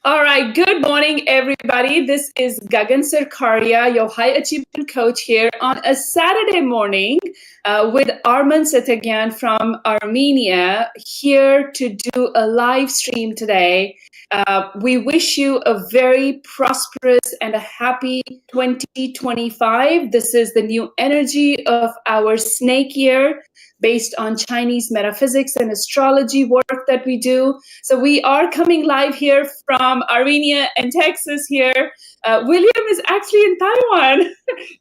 All right. Good morning, everybody. This is Gagan Sarkaria, your high achievement coach here on a Saturday morning with Armen Setaghyan from Armenia here to do a live stream today. We wish you a very prosperous and a happy 2025. This is the new energy of our snake year based on Chinese metaphysics and astrology work that we do. So we are coming live here from Armenia and Texas here. William is actually in Taiwan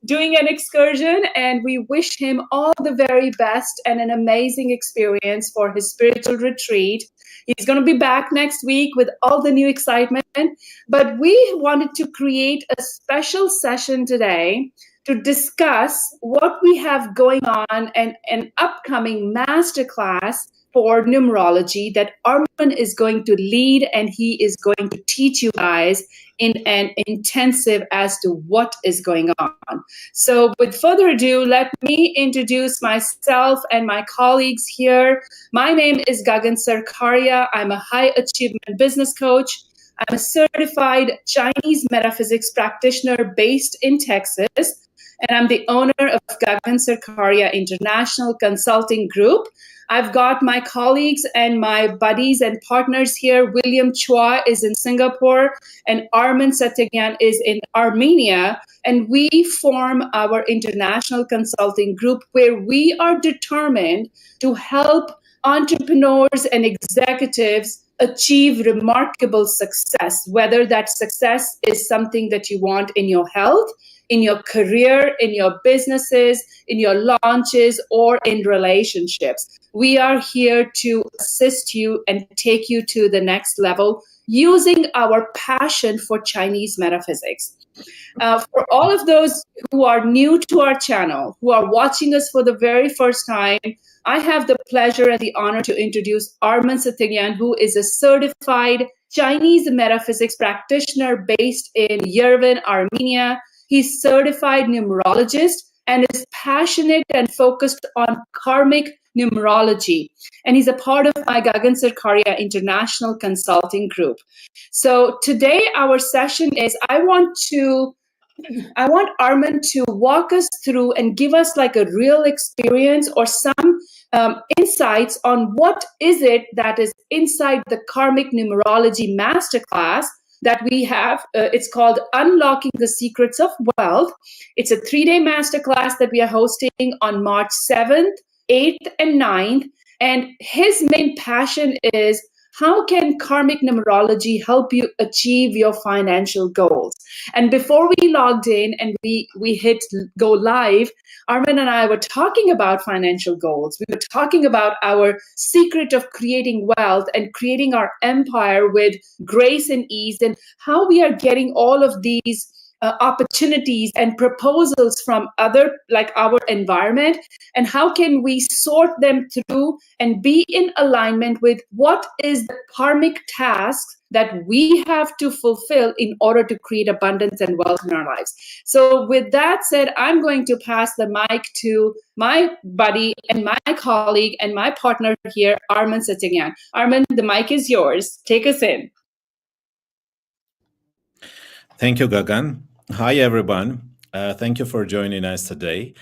doing an excursion, and we wish him all the very best and an amazing experience for his spiritual retreat. He's going to be back next week with all the new excitement. But we wanted to create a special session today to discuss what we have going on and an upcoming masterclass for numerology that Armen is going to lead, and he is going to teach you guys in an intensive as to what is going on. So with further ado, let me introduce myself and my colleagues here. My name is Gagan Sarkaria. I'm a high achievement business coach. I'm a certified Chinese metaphysics practitioner based in Texas. And I'm the owner of Gagan Sarkaria International Consulting Group. I've got my colleagues and my buddies and partners here. William Chua is in Singapore and Armen Setaghyan is in Armenia. And we form our international consulting group where we are determined to help entrepreneurs and executives achieve remarkable success, whether that success is something that you want in your health, in your career, in your businesses, in your launches, or in relationships. We are here to assist you and take you to the next level using our passion for Chinese metaphysics. For all of those who are new to our channel, who are watching us for the very first time, I have the pleasure and the honor to introduce Armen Setaghyan, who is a certified Chinese metaphysics practitioner based in Yerevan, Armenia. He's certified numerologist and is passionate and focused on karmic numerology. And he's a part of my Gagan Sarkaria International Consulting Group. So today our session is I want Armen to walk us through and give us like a real experience or some insights on what is it that is inside the Karmic Numerology Masterclass that we have. It's called Unlocking the Secrets of Wealth. It's a 3-day masterclass that we are hosting on March 7th, 8th, and 9th. And his main passion is how can karmic numerology help you achieve your financial goals? And before we logged in and we hit go live, Armen and I were talking about financial goals. We were talking about our secret of creating wealth and creating our empire with grace and ease, and how we are getting all of these opportunities and proposals from other, like our environment, and how can we sort them through and be in alignment with what is the karmic task that we have to fulfill in order to create abundance and wealth in our lives. So with that said, I'm going to pass the mic to my buddy and my colleague and my partner here, Armen Setaghyan. Armen, the mic is yours. Take us in. Thank you, Gagan. Hi, everyone. Thank you for joining us today.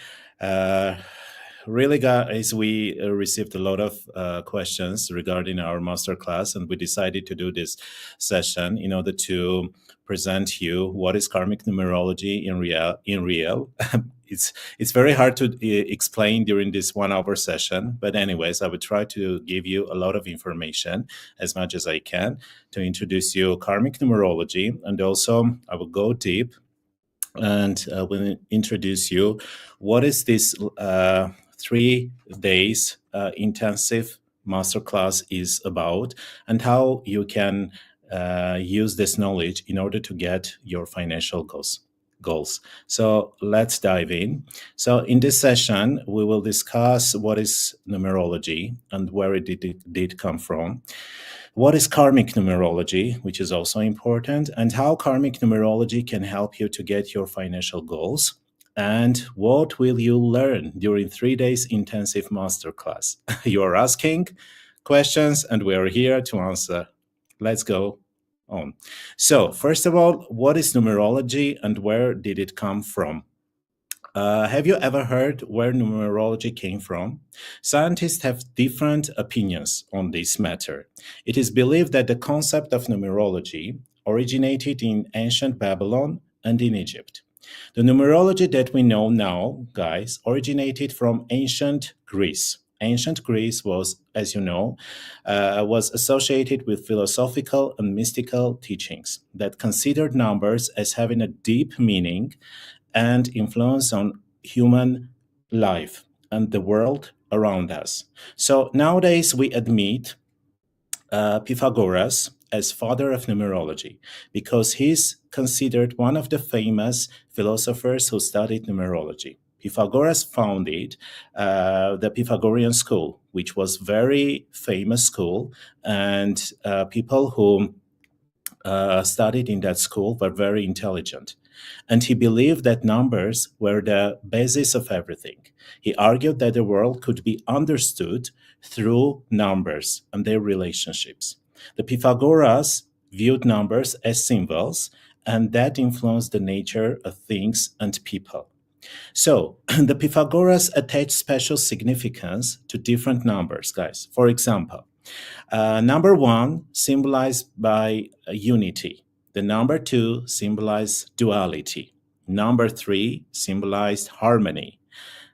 Really, guys, we received a lot of questions regarding our masterclass, and we decided to do this session in order to present you what is karmic numerology in real. It's very hard to explain during this 1-hour session, but anyways, I will try to give you a lot of information as much as I can to introduce you karmic numerology, and also I will go deep and will introduce you what is this 3 days intensive masterclass is about, and how you can use this knowledge in order to get your financial goals. So let's dive in. So in this session, we will discuss what is numerology and where it did come from. What is karmic numerology, which is also important, and how karmic numerology can help you to get your financial goals, and what will you learn during 3 days intensive masterclass? You are asking questions, and we are here to answer. Let's go. on. So, first of all, what is numerology and where did it come from? Have you ever heard where numerology came from? Scientists have different opinions on this matter. It is believed that the concept of numerology originated in ancient Babylon and in Egypt. The numerology that we know now, guys, originated from ancient Greece. Ancient Greece was, as you know, was associated with philosophical and mystical teachings that considered numbers as having a deep meaning and influence on human life and the world around us. So nowadays we admit Pythagoras as father of numerology because he's considered one of the famous philosophers who studied numerology. Pythagoras founded the Pythagorean school, which was very famous school, and people who studied in that school were very intelligent. And he believed that numbers were the basis of everything. He argued that the world could be understood through numbers and their relationships. The Pythagoras viewed numbers as symbols, and that influenced the nature of things and people. So the Pythagoras attached special significance to different numbers, guys. For example, number 1 symbolized by unity. The number 2 symbolized duality. Number 3 symbolized harmony.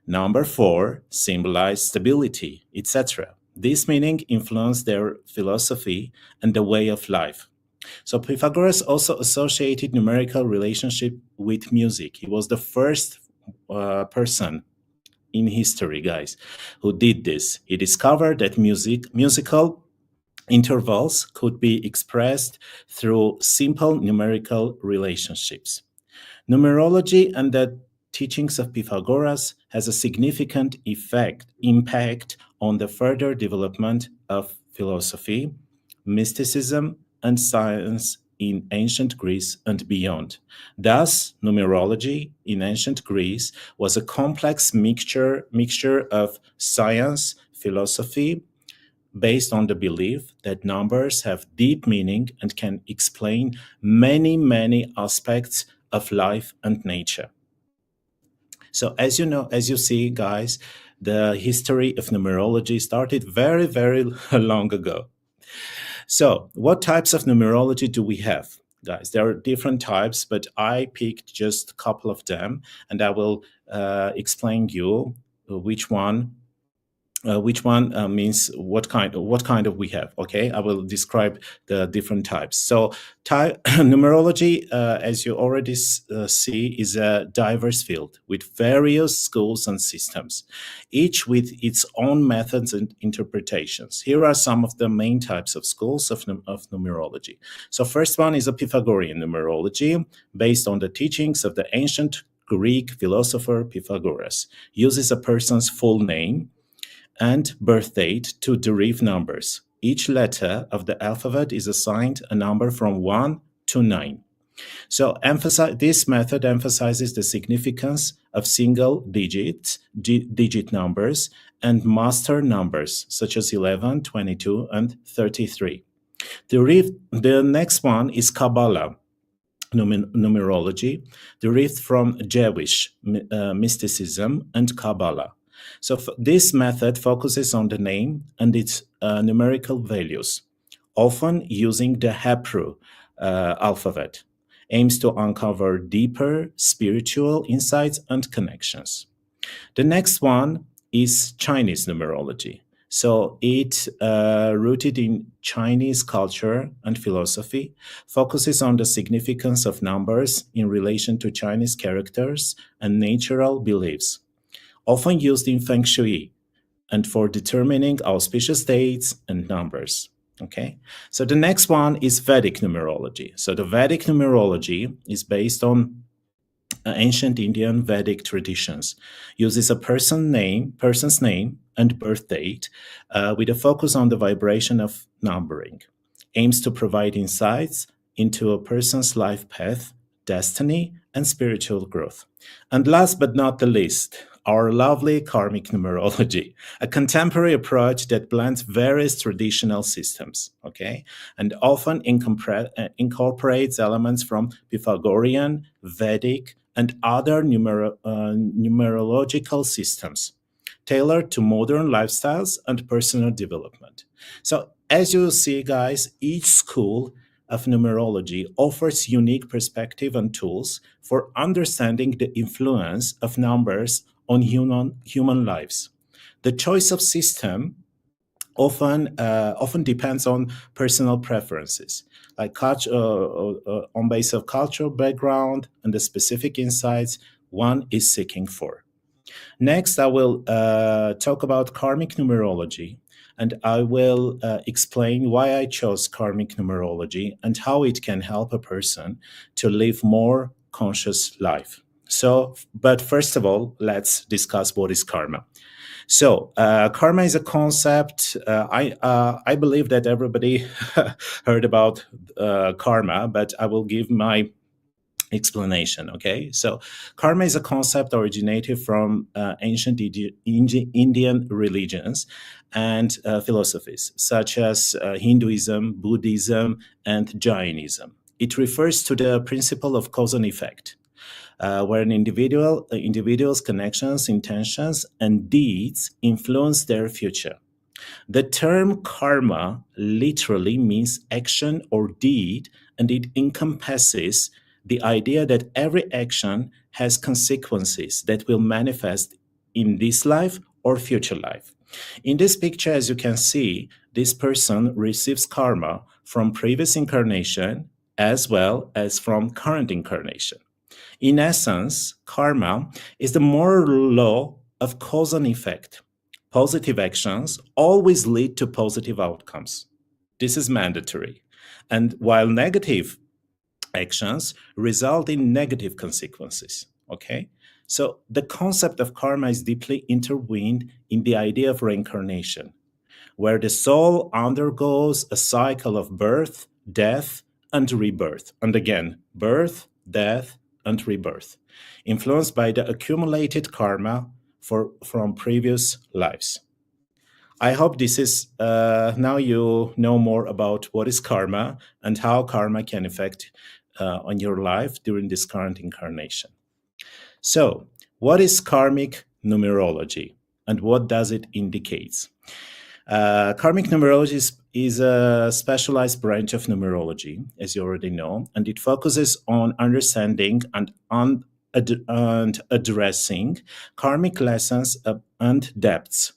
Number 4 symbolized stability, etc. This meaning influenced their philosophy and the way of life. So Pythagoras also associated numerical relationship with music. He was the first person in history, guys, who did this. He discovered that musical intervals could be expressed through simple numerical relationships. Numerology and the teachings of Pythagoras has a significant impact on the further development of philosophy, mysticism, and science in ancient Greece and beyond. Thus, numerology in ancient Greece was a complex mixture of science, philosophy, based on the belief that numbers have deep meaning and can explain many, many aspects of life and nature. So as you see, guys, the history of numerology started very, very long ago. So what types of numerology do we have? Guys, there are different types, but I picked just a couple of them, and I will explain you which one means what kind of we have. Okay, I will describe the different types. So numerology, as you already see, is a diverse field with various schools and systems, each with its own methods and interpretations. Here are some of the main types of schools of numerology. So first one is a Pythagorean numerology based on the teachings of the ancient Greek philosopher Pythagoras. Uses a person's full name and birth date to derive numbers. Each letter of the alphabet is assigned a number from 1 to 9. So this method emphasizes the significance of single digit numbers and master numbers such as 11, 22, and 33. The next one is Kabbalah numerology, derived from Jewish mysticism and Kabbalah. So this method focuses on the name and its numerical values, often using the Hebrew alphabet, aims to uncover deeper spiritual insights and connections. The next one is Chinese numerology. So it, rooted in Chinese culture and philosophy, focuses on the significance of numbers in relation to Chinese characters and natural beliefs, often used in Feng Shui and for determining auspicious dates and numbers. Okay, so the next one is Vedic numerology. So the Vedic numerology is based on ancient Indian Vedic traditions, uses a person's name and birth date with a focus on the vibration of numbering, aims to provide insights into a person's life path, destiny, and spiritual growth. And last but not the least, our lovely karmic numerology, a contemporary approach that blends various traditional systems, okay, and often incorporates elements from Pythagorean, Vedic, and other numerological systems, tailored to modern lifestyles and personal development. So, as you see, guys, each school of numerology offers unique perspective and tools for understanding the influence of numbers on human lives. The choice of system often depends on personal preferences, like on base of cultural background and the specific insights one is seeking for. Next, I will talk about karmic numerology, and I will explain why I chose karmic numerology and how it can help a person to live more conscious life. So, but first of all, let's discuss what is karma. So, karma is a concept. I believe that everybody heard about karma, but I will give my explanation. Okay, so karma is a concept originated from ancient Indian religions and philosophies such as Hinduism, Buddhism, and Jainism. It refers to the principle of cause and effect, where an individual's connections, intentions, and deeds influence their future. The term karma literally means action or deed, and it encompasses the idea that every action has consequences that will manifest in this life or future life. In this picture, as you can see, this person receives karma from previous incarnation as well as from current incarnation. In essence, karma is the moral law of cause and effect. Positive actions always lead to positive outcomes. This is mandatory. And while negative actions result in negative consequences, okay? So the concept of karma is deeply intertwined in the idea of reincarnation, where the soul undergoes a cycle of birth, death, and rebirth. And again, birth, death, and rebirth, influenced by the accumulated karma from previous lives. I hope this is now you know more about what is karma and how karma can affect on your life during this current incarnation. So, what is karmic numerology and what does it indicate? Karmic numerology is a specialized branch of numerology, as you already know, and it focuses on understanding and addressing karmic lessons and depths.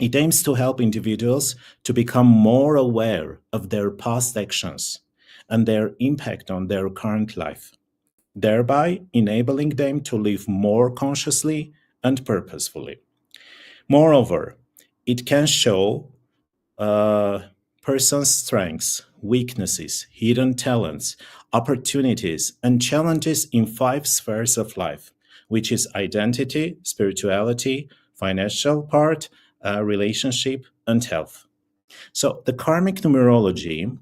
It aims to help individuals to become more aware of their past actions and their impact on their current life, thereby enabling them to live more consciously and purposefully. Moreover, it can show person's strengths, weaknesses, hidden talents, opportunities, and challenges in 5 spheres of life, which is identity, spirituality, financial part, relationship, and health. So the karmic numerology,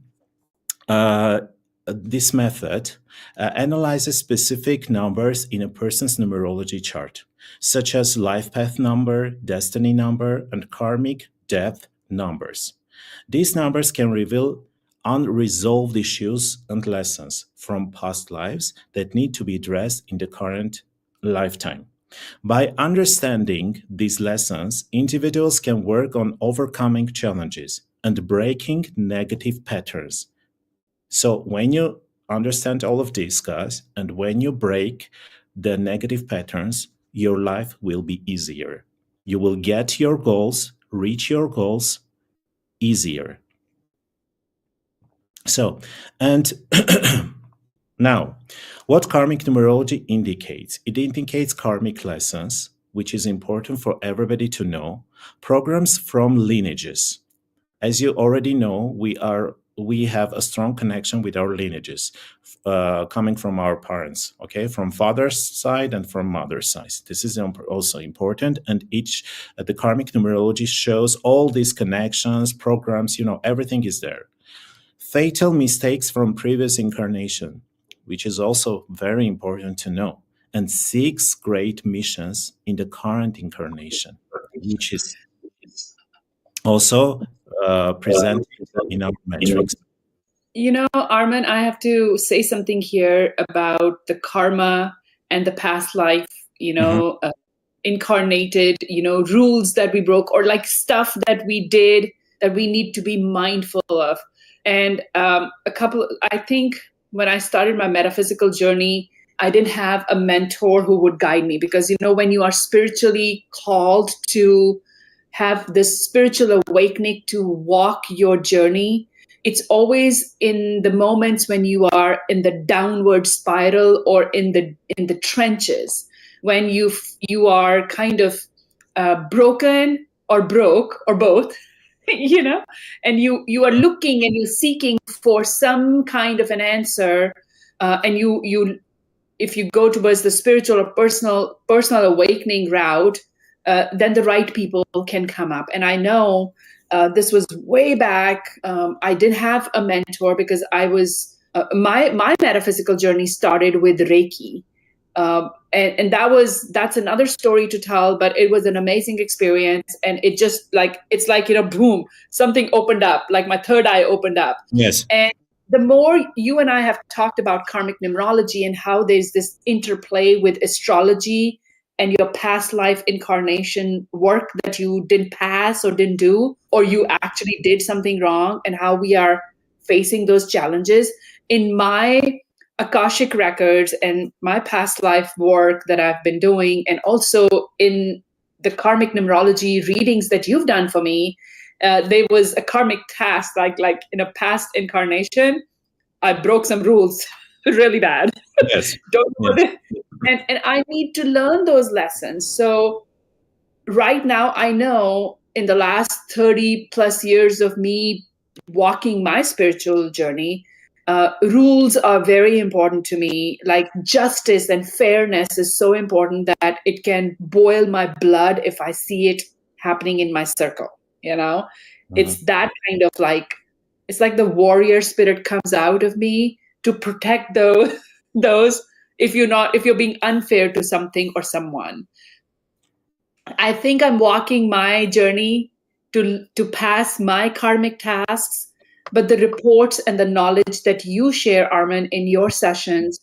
this method analyzes specific numbers in a person's numerology chart, such as life path number, destiny number, and karmic depth numbers. These numbers can reveal unresolved issues and lessons from past lives that need to be addressed in the current lifetime. By understanding these lessons, individuals can work on overcoming challenges and breaking negative patterns. So when you understand all of these, guys, and when you break the negative patterns, your life will be easier. You will get your goals, reach your goals easier. So, and now, what karmic numerology indicates? It indicates karmic lessons, which is important for everybody to know, programs from lineages. As you already know, we have a strong connection with our lineages, coming from our parents, okay, from father's side and from mother's side. This is also important, and the karmic numerology shows all these connections, programs, everything is there. Fatal mistakes from previous incarnation, which is also very important to know, and 6 great missions in the current incarnation, which is also presented in our metrics. Armen, I have to say something here about the karma and the past life, incarnated, rules that we broke, or like stuff that we did that we need to be mindful of. And I think when I started my metaphysical journey, I didn't have a mentor who would guide me, because, when you are spiritually called to have this spiritual awakening to walk your journey, it's always in the moments when you are in the downward spiral or in the trenches, when you are kind of broken or broke or both, and you are looking and you're seeking for some kind of an answer, and you if you go towards the spiritual or personal awakening route, then the right people can come up. And I know this was way back. I didn't have a mentor because I was my metaphysical journey started with Reiki, and that's another story to tell. But it was an amazing experience, and it just it's like boom, something opened up, like my third eye opened up. Yes. And the more you and I have talked about karmic numerology and how there's this interplay with astrology and your past life incarnation work that you didn't pass or didn't do, or you actually did something wrong, and how we are facing those challenges. In my Akashic records and my past life work that I've been doing, and also in the karmic numerology readings that you've done for me, there was a karmic task, like in a past incarnation, I broke some rules really bad. Yes. Don't know Yes. and I need to learn those lessons. So right now, I know in the last 30 plus years of me walking my spiritual journey, rules are very important to me. Like justice and fairness is so important that it can boil my blood if I see it happening in my circle. It's that kind of it's like the warrior spirit comes out of me to protect those if you're being unfair to something or someone. I think I'm walking my journey to pass my karmic tasks, but the reports and the knowledge that you share, Armen, in your sessions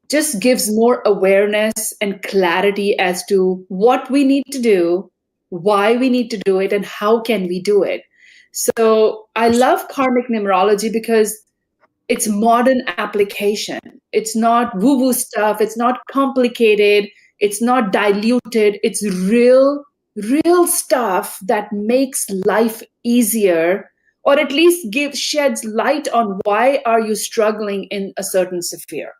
just gives more awareness and clarity as to what we need to do, why we need to do it, and how can we do it. So I love karmic numerology because it's modern application. It's not woo-woo stuff. It's not complicated. It's not diluted. It's real stuff that makes life easier, or at least sheds light on why are you struggling in a certain sphere.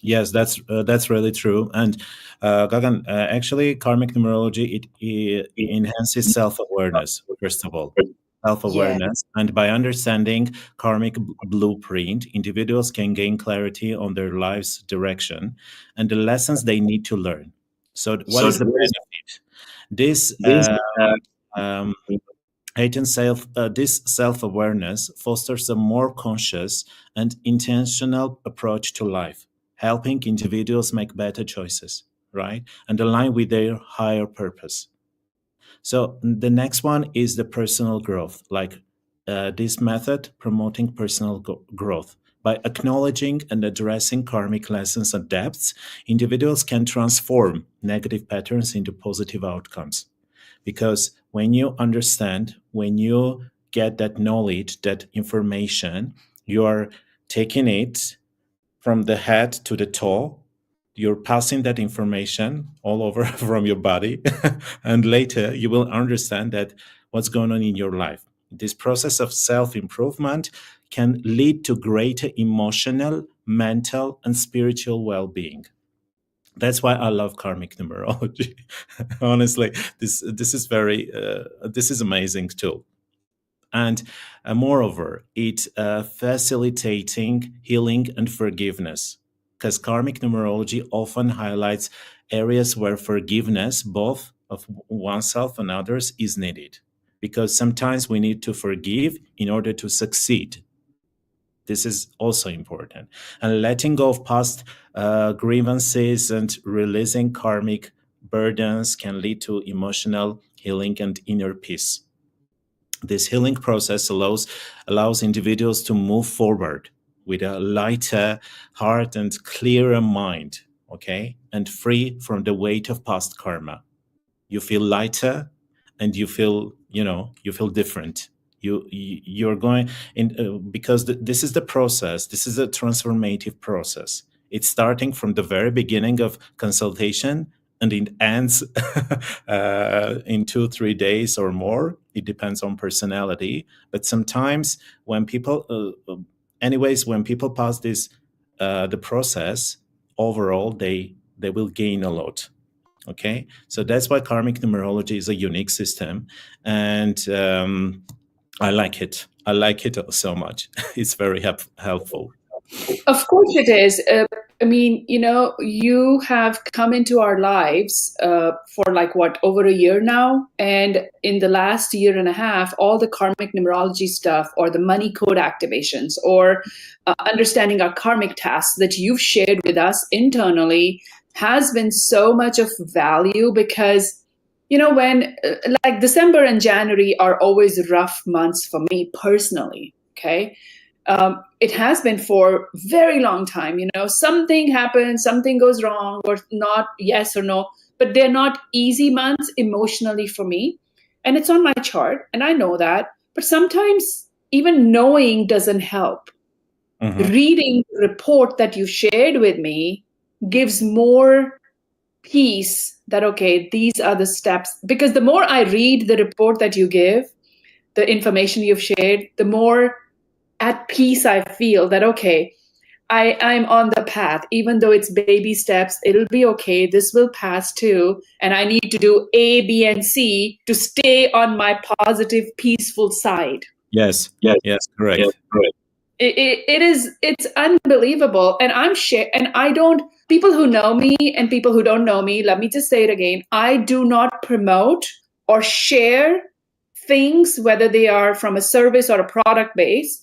Yes, that's really true. And Gagan, actually, karmic numerology it enhances self-awareness. First of all, self-awareness, and by understanding karmic blueprint, individuals can gain clarity on their life's direction and the lessons they need to learn. So, what is the benefit? This this self-awareness fosters a more conscious and intentional approach to life, helping individuals make better choices, right? And align with their higher purpose. So the next one is the personal growth, like this method promoting personal growth. By acknowledging and addressing karmic lessons and depths, individuals can transform negative patterns into positive outcomes. Because when you understand, when you get that knowledge, that information, you are taking it from the head to the toe. You're passing that information all over from your body. And later you will understand that what's going on in your life. This process of self-improvement can lead to greater emotional, mental, and spiritual well-being. That's why I love karmic numerology. Honestly, this is amazing tool, and moreover, it facilitating healing and forgiveness. Because karmic numerology often highlights areas where forgiveness, both of oneself and others, is needed. Because sometimes we need to forgive in order to succeed. This is also important. And letting go of past grievances and releasing karmic burdens can lead to emotional healing and inner peace. This healing process allows individuals to move forward with a lighter heart and clearer mind, okay, and free from the weight of past karma. You feel lighter, and you feel different. You're going in because this is the process. This is a transformative process. It's starting from the very beginning of consultation, and it ends in 2-3 days or more. It depends on personality, but sometimes when people when people pass this the process, overall they will gain a lot. Okay, so that's why karmic numerology is a unique system, and I like it. I like it so much. It's very helpful. Of course it is. I mean, you have come into our lives for like what, over a year now? And in the last year and a half, all the karmic numerology stuff, or the money code activations, or understanding our karmic tasks that you've shared with us internally has been so much of value, because when like December and January are always rough months for me personally. Okay. It has been for a very long time. Something happens, something goes wrong, or not, yes or no, but they're not easy months emotionally for me. And it's on my chart, and I know that. But sometimes even knowing doesn't help. Mm-hmm. Reading the report that you shared with me gives more peace that, okay, these are the steps. Because the more I read the report that you give, the information you've shared, the more at peace I feel that, okay, I'm on the path. Even though it's baby steps, it'll be okay. This will pass too. And I need to do A, B, and C to stay on my positive, peaceful side. Yes, correct. Yes, correct. It's unbelievable. And people who know me and people who don't know me, let me just say it again. I do not promote or share things, whether they are from a service or a product base,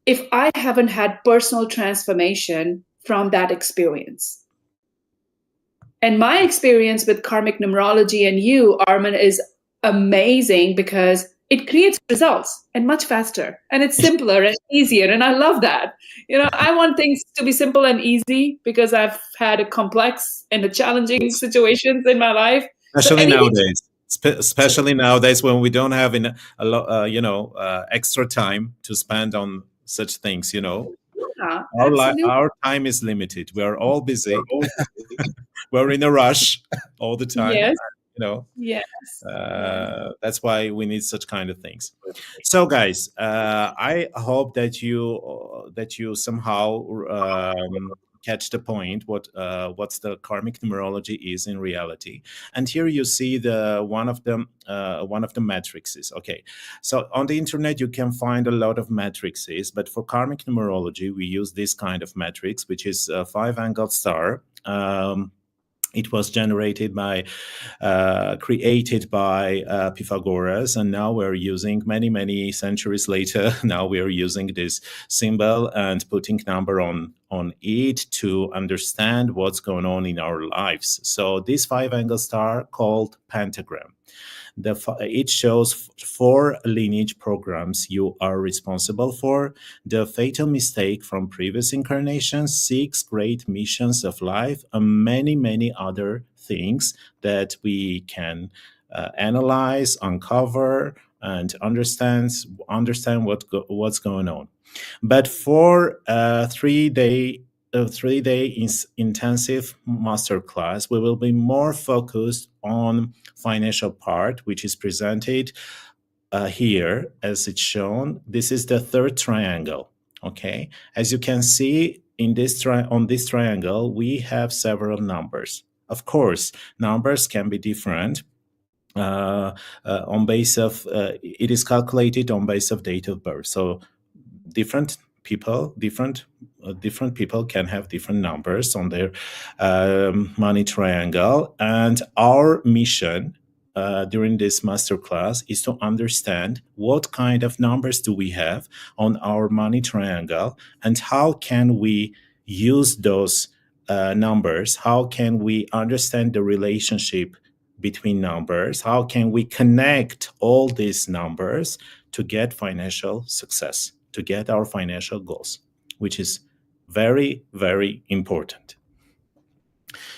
if I haven't had personal transformation from that experience. And my experience with karmic numerology and you, Armen, is amazing, because it creates results, and much faster, and it's simpler and easier. And I love that. I want things to be simple and easy, because I've had a complex and a challenging situations in my life. Especially nowadays. Especially nowadays, when we don't have a lot, extra time to spend on such things. Our time is limited. We are all busy. We're in a rush all the time. Yes. Yes. That's why we need such kind of things. So, guys, I hope that you somehow catch the point what's the karmic numerology is in reality. And here you see one of the matrices. Okay, so on the internet you can find a lot of matrices, but for karmic numerology we use this kind of matrix, which is a 5-angled star. It was created by Pythagoras, and now we're using many centuries later. Now we are using this symbol and putting number on it to understand what's going on in our lives. So this 5-angled star called pentagram. It shows 4 lineage programs you are responsible for, the fatal mistake from previous incarnations, 6 great missions of life, and many other things that we can analyze, uncover, and understand what's going on. But for 3-day intensive masterclass, we will be more focused on financial part, which is presented here as it's shown. This is the 3rd triangle. Okay, as you can see in on this triangle, we have several numbers. Of course, numbers can be different. On base of it is calculated on base of date of birth. So different people can have different numbers on their money triangle. And our mission during this masterclass is to understand what kind of numbers do we have on our money triangle and how can we use those numbers, how can we understand the relationship between numbers, how can we connect all these numbers to get financial success, to get our financial goals, which is very, very important.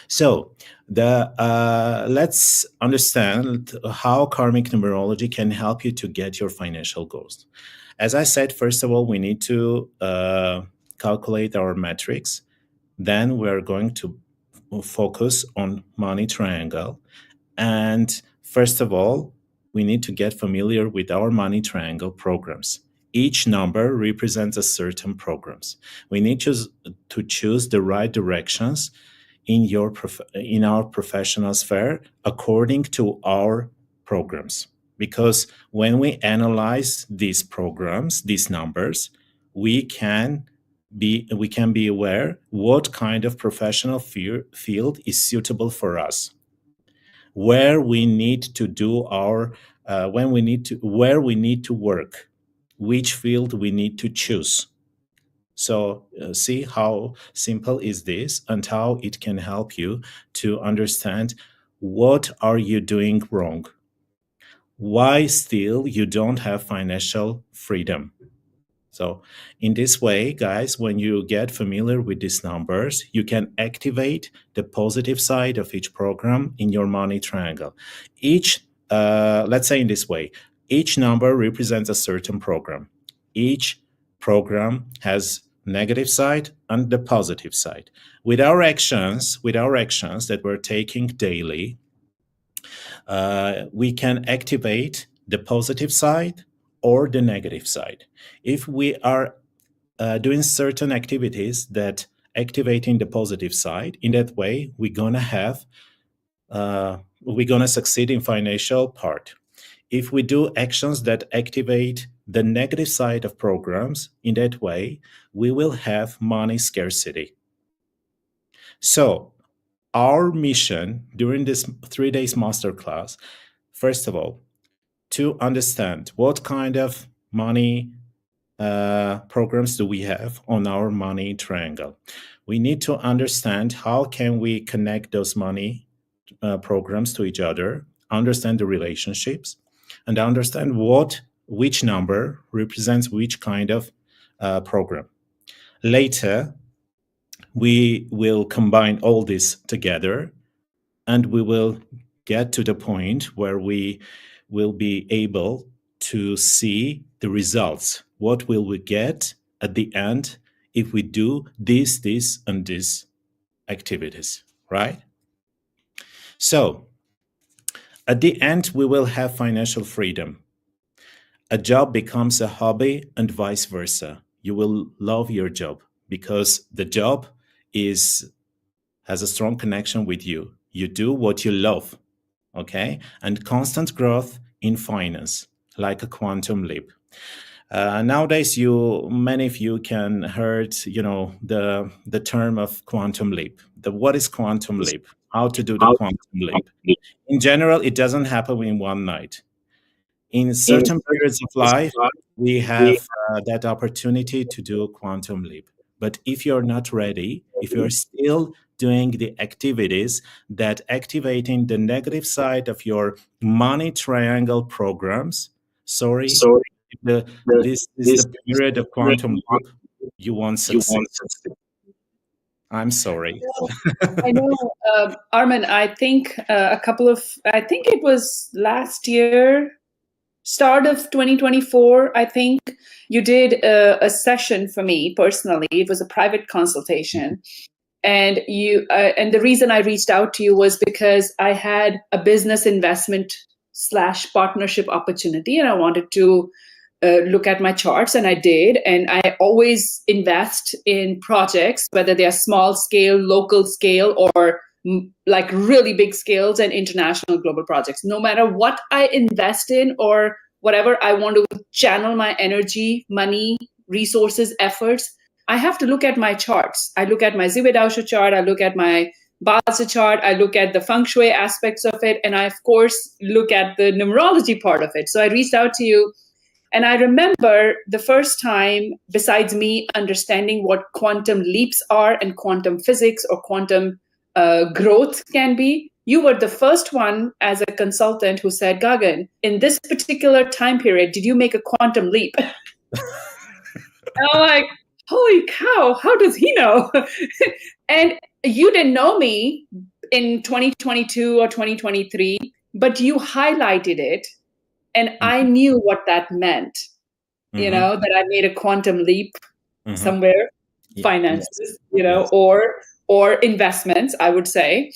So let's understand how karmic numerology can help you to get your financial goals. As I said, first of all, we need to calculate our metrics. Then we're going to focus on money triangle. And first of all, we need to get familiar with our money triangle programs. Each number represents a certain programs. We need to choose the right directions in our professional sphere according to our programs. Because when we analyze these programs, these numbers, we can be aware what kind of professional field is suitable for us, where we need to do our where we need to work, which field we need to choose. So see how simple is this and how it can help you to understand what are you doing wrong, why still you don't have financial freedom. So in this way, guys, when you get familiar with these numbers, you can activate the positive side of each program in your money triangle. Let's say in this way, each number represents a certain program. Each program has negative side and the positive side. With our actions that we're taking daily, we can activate the positive side or the negative side. If we are doing certain activities that activating the positive side, in that way, we're gonna succeed in financial part. If we do actions that activate the negative side of programs, in that way, we will have money scarcity. So our mission during this 3 days masterclass, first of all, to understand what kind of money programs do we have on our money triangle. We need to understand how can we connect those money programs to each other, understand the relationships, and understand which number represents which kind of program. Later, we will combine all this together and we will get to the point where we will be able to see the results. What will we get at the end if we do this, and this activities, right? So at the end, we will have financial freedom. A job becomes a hobby and vice versa. You will love your job because the job has a strong connection with you. You do what you love, okay? And constant growth in finance, like a quantum leap. Nowadays, many of you can heard, the term of quantum leap. What is quantum leap? How to do the quantum leap? In general, it doesn't happen in one night. In certain periods of life, we have that opportunity to do a quantum leap. But if you're not ready, if you're still doing the activities that activating the negative side of your money triangle programs, this is the period of quantum leap, you won't succeed. I'm sorry. I know, Armen, I think it was last year, start of 2024, I think you did a session for me personally. It was a private consultation. And and the reason I reached out to you was because I had a business investment / partnership opportunity and I wanted to look at my charts, and I did. And I always invest in projects, whether they are small scale, local scale, or like really big scales and international global projects. No matter what I invest in or whatever I want to channel my energy, money, resources, efforts, I have to look at my charts. I look at my Zividausha chart. I look at my Balsa chart, I look at the feng shui aspects of it, and I, of course, look at the numerology part of it. So I reached out to you, and I remember the first time, besides me understanding what quantum leaps are and quantum physics or quantum growth can be, you were the first one as a consultant who said, Gagan, in this particular time period, did you make a quantum leap? And I'm like, holy cow, how does he know? And you didn't know me in 2022 or 2023, but you highlighted it. And I knew what that meant, that I made a quantum leap somewhere, finances, or investments, I would say.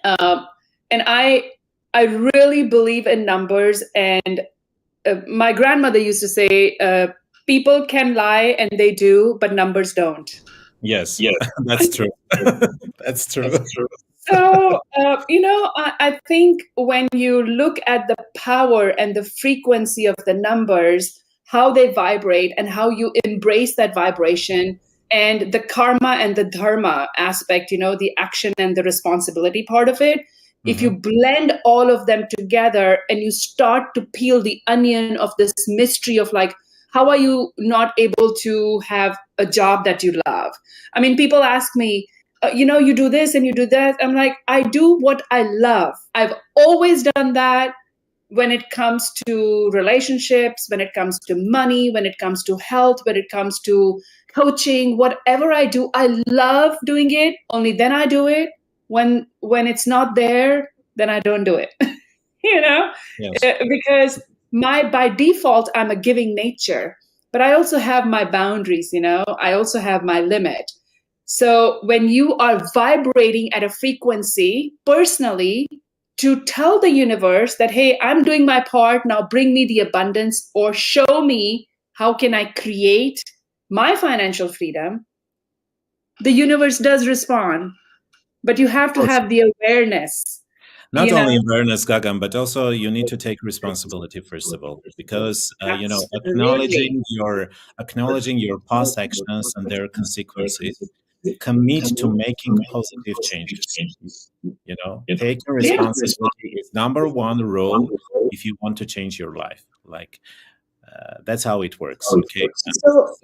And I really believe in numbers. And my grandmother used to say, people can lie and they do, but numbers don't. Yes, that's true. That's true. So, I think when you look at the power and the frequency of the numbers, how they vibrate and how you embrace that vibration, and the karma and the dharma aspect, the action and the responsibility part of it, if you blend all of them together and you start to peel the onion of this mystery of like, how are you not able to have a job that you love? I mean, people ask me, you do this and you do that. I'm like, I do what I love. I've always done that when it comes to relationships, when it comes to money, when it comes to health, when it comes to coaching, whatever I do, I love doing it. Only then I do it. When it's not there, then I don't do it. Yes. Because by default, I'm a giving nature, but I also have my boundaries, I also have my limit. So when you are vibrating at a frequency personally to tell the universe that, hey, I'm doing my part, now bring me the abundance or show me how can I create my financial freedom, the universe does respond, but you have to have the awareness. Not only awareness, Gagan, but also you need to take responsibility first of all, because acknowledging your past actions and their consequences, commit to making positive changes. Taking responsibility is number one rule if you want to change your life. That's how it works. Okay. So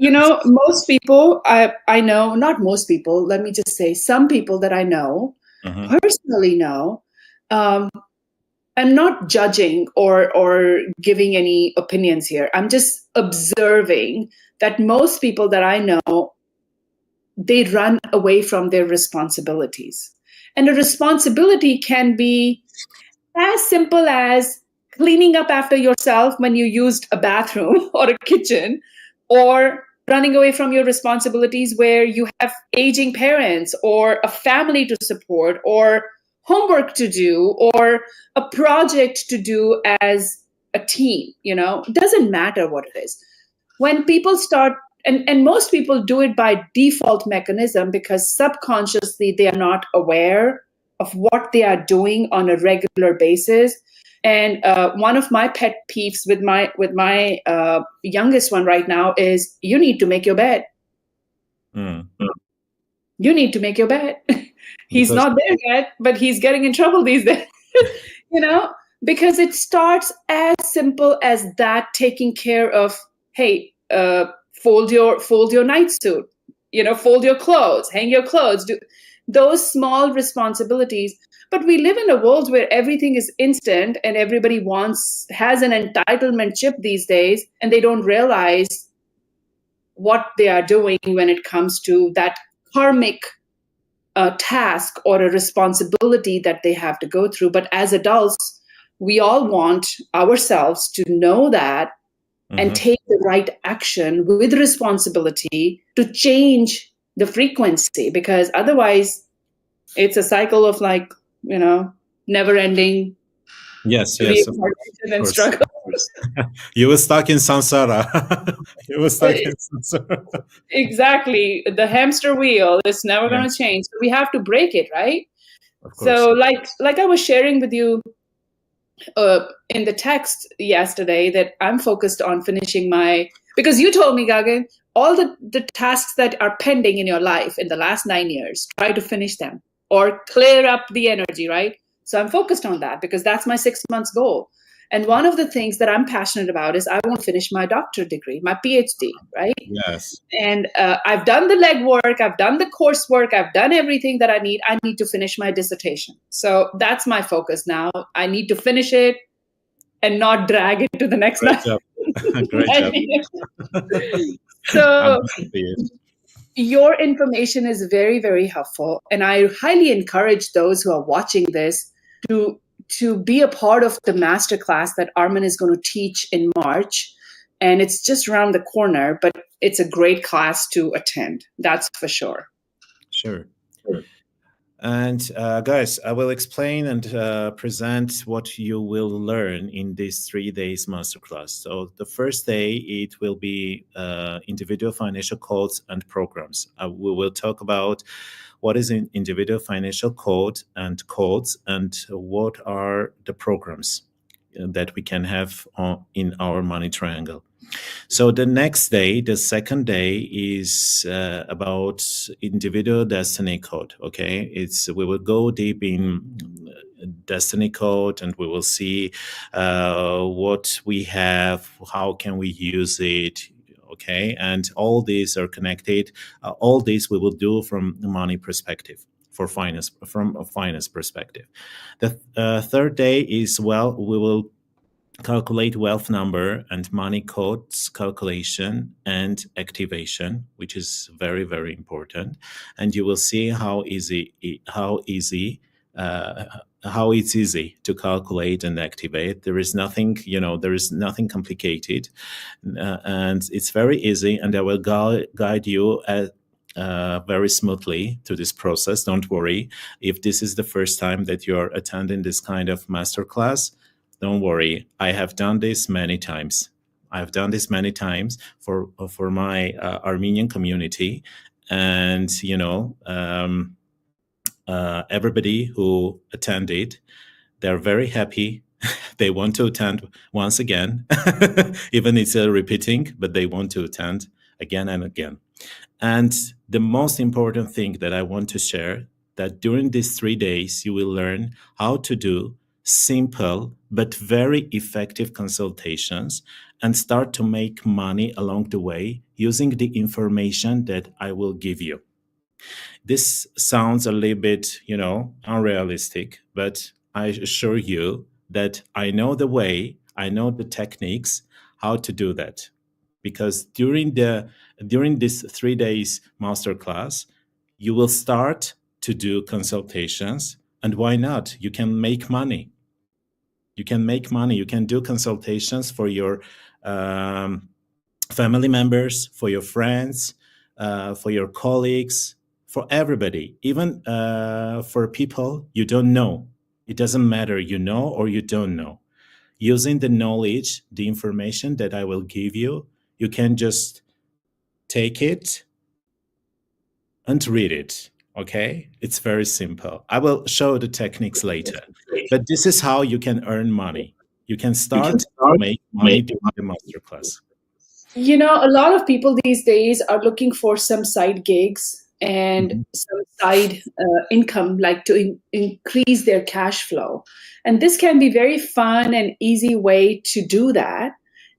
most people I know, not most people. Let me just say, some people that I know personally know. I'm not judging or giving any opinions here. I'm just observing that most people that I know, they run away from their responsibilities. And a responsibility can be as simple as cleaning up after yourself when you used a bathroom or a kitchen, or running away from your responsibilities where you have aging parents or a family to support or homework to do or a project to do as a team. It doesn't matter what it is. When people start, and most people do it by default mechanism because subconsciously they are not aware of what they are doing on a regular basis. And one of my pet peeves with my youngest one right now is, you need to make your bed. You need to make your bed. He's not there yet, but he's getting in trouble these days. Because it starts as simple as that, taking care of, hey, fold your nightsuit, fold your clothes, hang your clothes, do those small responsibilities. But we live in a world where everything is instant and everybody has an entitlement chip these days, and they don't realize what they are doing when it comes to that karmic task or a responsibility that they have to go through. But as adults, we all want ourselves to know that and take the right action with responsibility to change the frequency, because otherwise it's a cycle of never ending. Yes, and struggle. You were stuck in samsara. Exactly. The hamster wheel is never going to change. So we have to break it, right? Of course. So like I was sharing with you in the text yesterday, that I'm focused on finishing because you told me, Gagan, all the tasks that are pending in your life in the last 9 years, try to finish them. or clear up the energy, right? So I'm focused on that because that's my 6 months goal. And one of the things that I'm passionate about is I want to finish my doctorate degree, my PhD, right? Yes. And I've done the legwork, I've done the coursework, I've done everything that I need. I need to finish my dissertation. So that's my focus now. I need to finish it and not drag it to the next Great night. job. Great job. So happy. your information is very, very helpful. And I highly encourage those who are watching this to be a part of the masterclass that Armen is going to teach in March. And it's just around the corner, but it's a great class to attend. That's for sure. Sure. And guys, I will explain and present what you will learn in this 3 days masterclass. So the first day, it will be individual financial codes and programs. We will talk about what is an individual financial code and codes, and what are the programs that we can have in our money triangle. So the next day, the second day, is about individual destiny code. Okay, we will go deep in destiny code, and we will see what we have, how can we use it. Okay, and all these are connected. All these we will do from a money perspective, from a finance perspective. The third day is, well, we will calculate wealth number and money codes calculation and activation, which is very, very important. And you will see how it's easy to calculate and activate. There is nothing complicated, and it's very easy. And I will guide you very smoothly to this process. Don't worry if this is the first time that you're attending this kind of masterclass. Don't worry. I have done this many times. I've done this many times for my Armenian community, and everybody who attended, they're very happy. They want to attend once again, even it's repeating, but they want to attend again and again. And the most important thing that I want to share, that during these 3 days, you will learn how to do simple but very effective consultations and start to make money along the way using the information that I will give you. This sounds a little bit, unrealistic, but I assure you that I know the way, I know the techniques, how to do that. Because during this 3 days masterclass, you will start to do consultations, and why not? You can make money. You can make money. You can do consultations for your family members, for your friends, for your colleagues, for everybody, even for people you don't know. It doesn't matter, you know or you don't know. Using the knowledge, the information that I will give you, you can just take it and read it. Okay? It's very simple. I will show the techniques later. But this is how you can earn money. You can start to make money during the masterclass. A lot of people these days are looking for some side gigs and some side income, like to increase their cash flow. And this can be very fun and easy way to do that,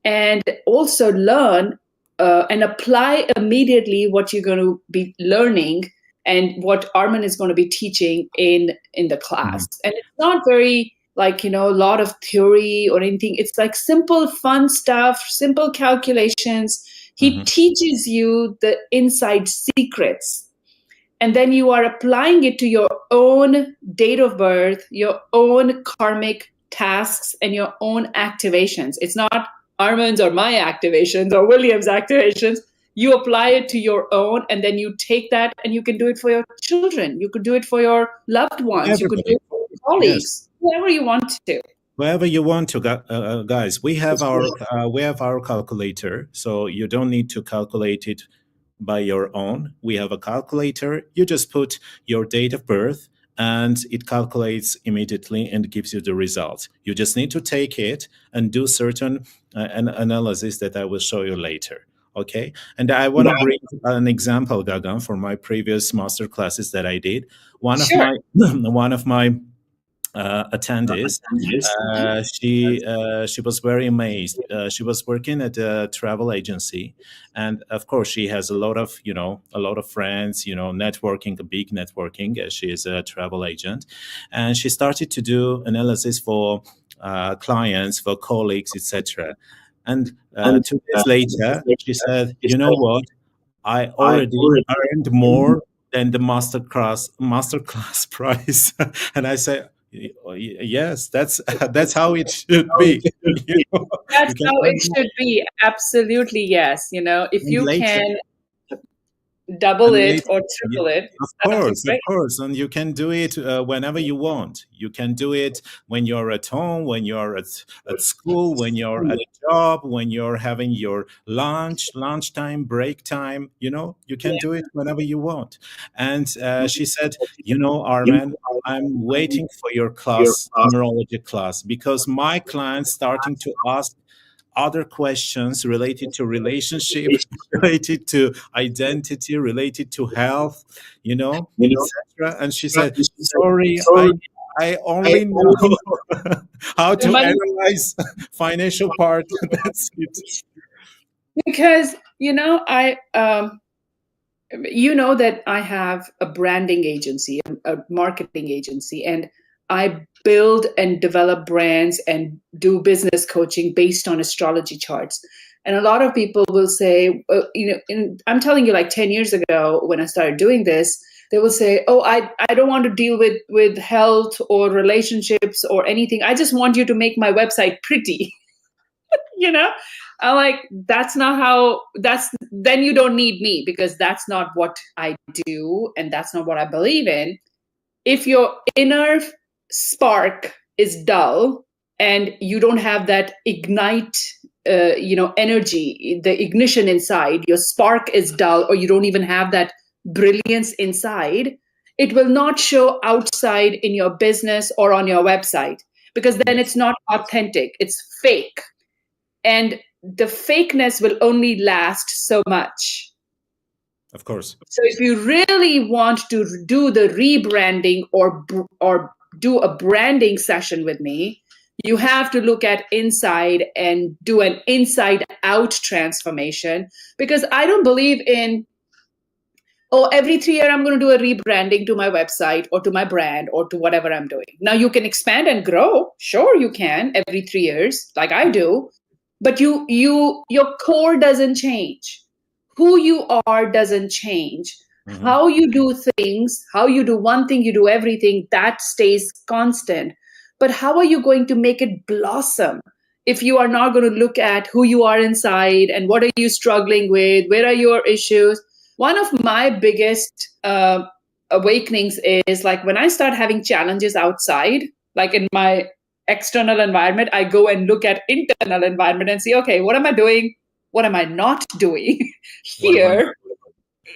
and also learn and apply immediately what you're going to be learning and what Armen is going to be teaching in the class. And it's not very a lot of theory or anything. It's like simple, fun stuff, simple calculations. He teaches you the inside secrets. And then you are applying it to your own date of birth, your own karmic tasks, and your own activations. It's not Armen's or my activations or William's activations. You apply it to your own, and then you take that and you can do it for your children. You could do it for your loved ones. You could do it for your colleagues. Yes. Whoever you want to. Wherever you want to, guys. We have our calculator, so you don't need to calculate it by your own. We have a calculator. You just put your date of birth, and it calculates immediately and gives you the results. You just need to take it and do certain analysis that I will show you later. Okay. And I want to bring an example, Gagan, for my previous master classes that I did. One of Sure. my one of my attendees, she was very amazed. She was working at a travel agency, and of course she has a lot of friends, networking, a big networking, as she is a travel agent. And she started to do analysis for clients, for colleagues, etc. And 2 days later she said, you know what, I already earned more than the masterclass price. And I say, yes, that's how it should be. That's You can how earn it more. should be. Absolutely, yes. If And you later, can double and it later, or yeah, triple it, that's of great. course, and you can do it whenever you want. You can do it when you're at home, when you're at school, when you're at a job, when you're having your lunchtime, break time. You can do it whenever you want. And she said, Armen, I'm waiting for your class, numerology class, because my clients starting to ask other questions related to relationship, related to identity, related to health, etc. And she said, sorry, I only know how The to money, analyze financial part. That's it. because that I have a branding agency, a marketing agency, and I build and develop brands and do business coaching based on astrology charts. And a lot of people will say, I'm telling you, like 10 years ago when I started doing this, they will say, oh, I don't want to deal with health or relationships or anything. I just want you to make my website pretty. you know I'm like, that's not how, then you don't need me, because that's not what I do and that's not what I believe in. If your inner spark is dull and you don't have that ignite energy, the ignition inside, your spark is dull, or you don't even have that brilliance inside, it will not show outside in your business or on your website, because then Yes, it's not authentic, it's fake. And the fakeness will only last so much. of course. So if you really want to do the rebranding or do a branding session with me, you have to look at inside and do an inside out transformation, because I don't believe in, oh, every 3 years I'm going to do a rebranding to my website or to my brand or to whatever I'm doing. Now you can expand and grow. Sure, you can every 3 years, like I do. But your core doesn't change. Who you are doesn't change. Mhm. How you do things, how you do one thing, you do everything, that stays constant. But how are you going to make it blossom if you are not going to look at who you are inside and what are you struggling with? Where are your issues? One of my biggest awakenings is like when I start having challenges outside, like in my external environment, I go and look at internal environment and see, okay, what am I doing? What am I not doing What am I? here?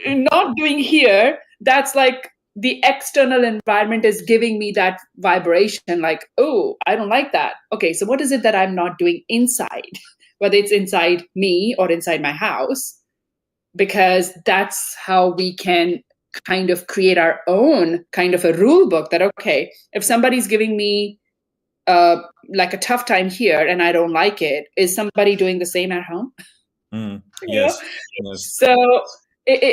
Not doing here. That's like the external environment is giving me that vibration, like, oh, I don't like that. Okay, so what is it that I'm not doing inside? Whether it's inside me or inside my house, because that's how we can kind of create our own kind of a rule book that, okay, if somebody's giving me like a tough time here and I don't like it, is somebody doing the same at home? Yes, yes. So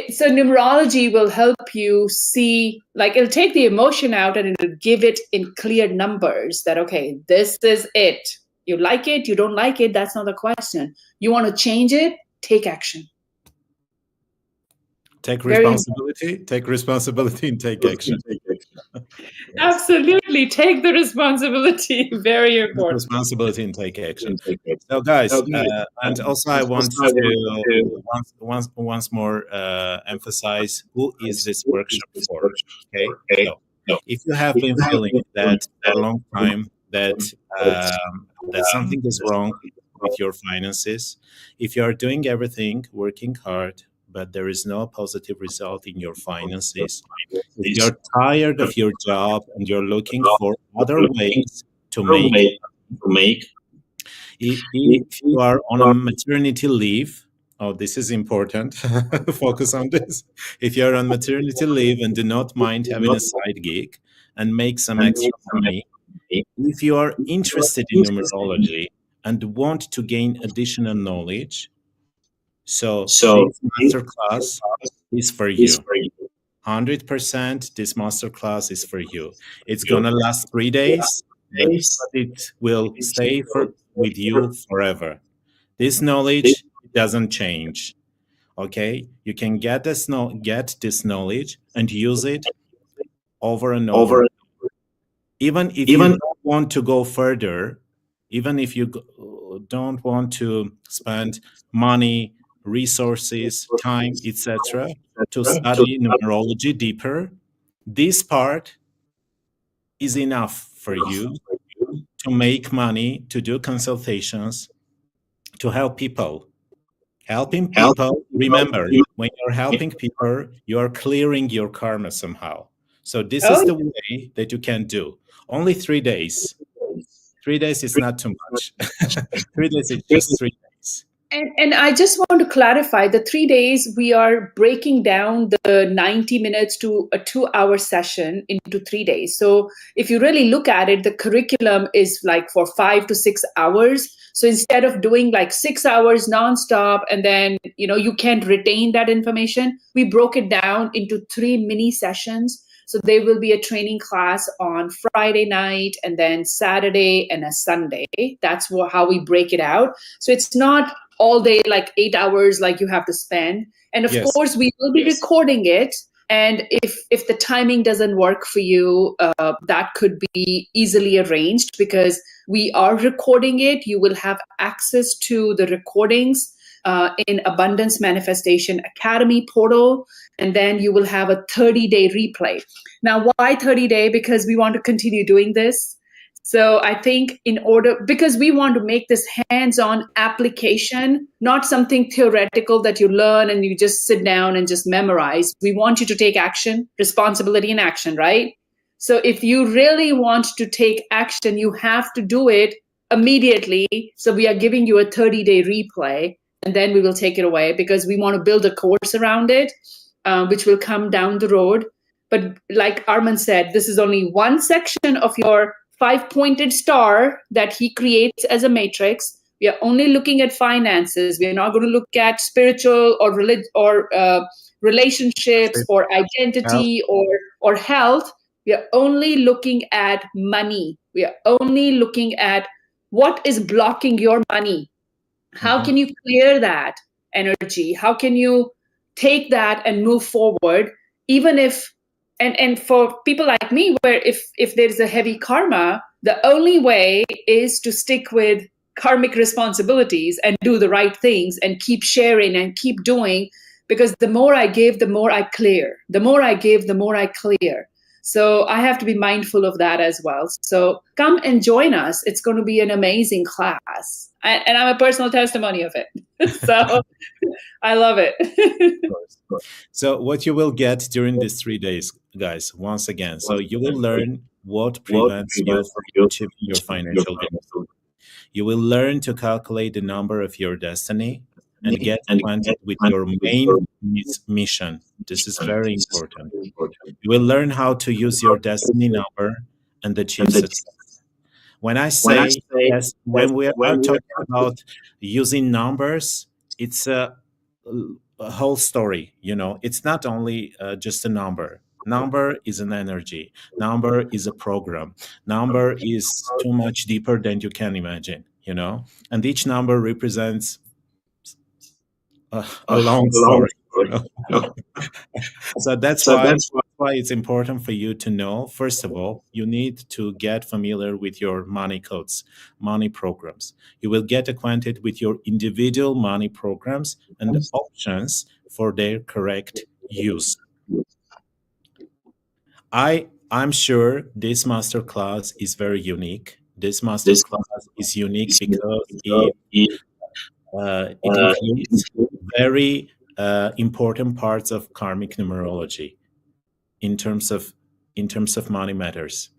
so numerology will help you see, like it'll take the emotion out and it'll give it in clear numbers that, okay, this is it. You like it, you don't like it, that's not the question. You want to change it, take action. Take Very responsibility, and take action. Yes. Absolutely. Take the responsibility. Very Take important. responsibility and take action. So, guys, and also I want to once more emphasize who is this workshop for. Okay, so if you have been feeling that for a long time that something is wrong with your finances, if you are doing everything, working hard, but there is no positive result in your finances, if you're tired of your job and you're looking for other ways to make, if you are on a maternity leave, Oh, this is important. Focus on this. If you're on maternity leave and do not mind having a side gig and make some extra money, if you are interested in numerology and want to gain additional knowledge, so this masterclass is for you. 100% this masterclass is for you. It's gonna last 3 days, but it will stay with you forever. This knowledge doesn't change. Okay, you can get this knowledge and use it over and over. Even if you don't want to go further, even if you don't want to spend money, resources, time, etc., to study numerology deeper, this part is enough for you to make money, to do consultations, to help people. Helping people, remember, when you're helping people, you are clearing your karma somehow. So this is the way that you can do. Only 3 days. 3 days is not too much. 3 days is just 3 days. And I just want to clarify, the 3 days we are breaking down the 90 minutes to a 2-hour session into 3 days. So if you really look at it, the curriculum is like for 5 to 6 hours. So instead of doing like 6 hours nonstop and then, you can't retain that information, we broke it down into 3 mini sessions. So there will be a training class on Friday night and then Saturday and a Sunday. That's how we break it out. So it's not all day, like 8 hours, like you have to spend. And of course, we will be recording it. And if the timing doesn't work for you, that could be easily arranged because we are recording it. You will have access to the recordings in Abundance Manifestation Academy portal. And then you will have a 30-day replay. Now, why 30-day? Because we want to continue doing this. So I think because we want to make this hands-on application, not something theoretical that you learn and you just sit down and just memorize. We want you to take action, responsibility and action, right? So if you really want to take action, you have to do it immediately. So we are giving you a 30-day replay and then we will take it away because we want to build a course around it, which will come down the road. But like Armen said, this is only one section of your 5-pointed star that he creates as a matrix. We are only looking at finances. We are not going to look at spiritual or relationships or identity or health. We are only looking at money. We are only looking at what is blocking your money. How can you clear that energy? How can you take that and move forward? Even if And for people like me, where if there's a heavy karma, the only way is to stick with karmic responsibilities and do the right things and keep sharing and keep doing, because the more I give, the more I clear. The more I give, the more I clear. So I have to be mindful of that as well. So come and join us. It's going to be an amazing class. And I'm a personal testimony of it. So I love it. So what you will get during these 3 days, guys, once again, so you will learn what prevents you from achieving your financial goals. You will learn to calculate the number of your destiny and get acquainted with your main mission. This is very important. You will learn how to use your destiny number and achieve success. When I say, yes, when we are talking about using numbers, it's a whole story. It's not only just a number. Number is an energy. Number is a program. Number is too much deeper than you can imagine, and each number represents a long story. So that's why it's important for you to know. First of all, you need to get familiar with your money codes, money programs. You will get acquainted with your individual money programs and the options for their correct use. I'm sure this masterclass is very unique. This masterclass is unique because it includes very important parts of karmic numerology in terms of money matters.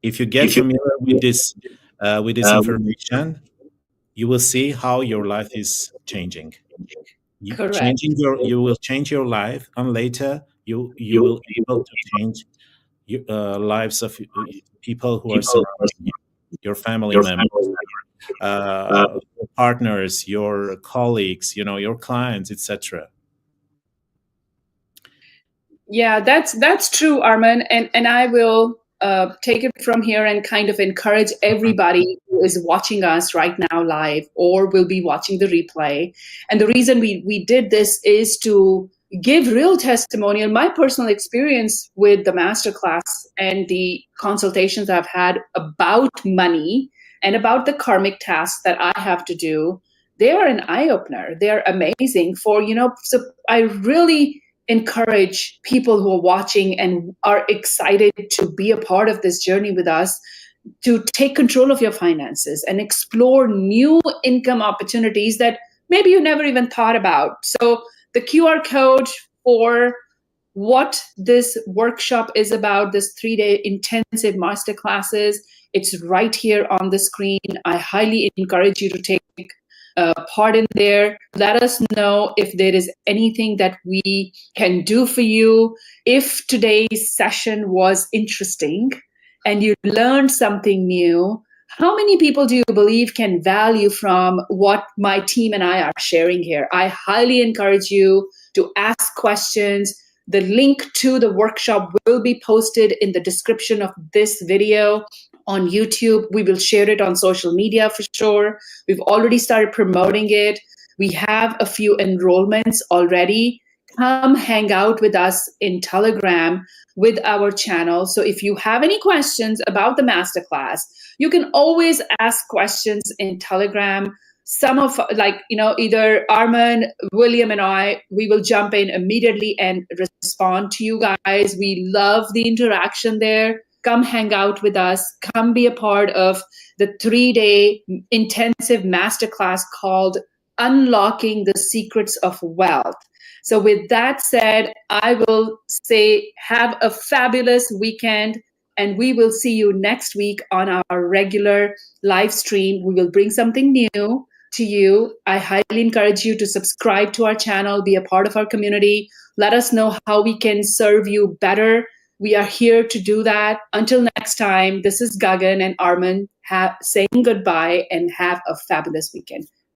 If you get familiar with this information, you will see how your life is changing. Correct. You will change your life, and later you will be able to change lives of people who are surrounding you, your family members, your partners, your colleagues, your clients, etc. Yeah, that's true, Armen, and I will take it from here and kind of encourage everybody who is watching us right now live or will be watching the replay. And the reason we did this is to give real testimonial, my personal experience with the masterclass and the consultations I've had about money and about the karmic tasks that I have to do. They are an eye opener. They're amazing for, so I really encourage people who are watching and are excited to be a part of this journey with us to take control of your finances and explore new income opportunities that maybe you never even thought about. So the QR code for what this workshop is about, this 3-day intensive masterclasses, it's right here on the screen. I highly encourage you to take part in there. Let us know if there is anything that we can do for you. If today's session was interesting and you learned something new, how many people do you believe can value from what my team and I are sharing here? I highly encourage you to ask questions. The link to the workshop will be posted in the description of this video on YouTube. We will share it on social media for sure. We've already started promoting it. We have a few enrollments already. Come hang out with us in Telegram with our channel. So if you have any questions about the masterclass, you can always ask questions in Telegram. Some of either Armen, William, and I, we will jump in immediately and respond to you guys. We love the interaction there. Come hang out with us. Come be a part of the 3-day intensive masterclass called Unlocking the Secrets of Wealth. So with that said, I will say have a fabulous weekend, and we will see you next week on our regular live stream. We will bring something new to you. I highly encourage you to subscribe to our channel, be a part of our community. Let us know how we can serve you better. We are here to do that. Until next time, this is Gagan and Armen saying goodbye, and have a fabulous weekend.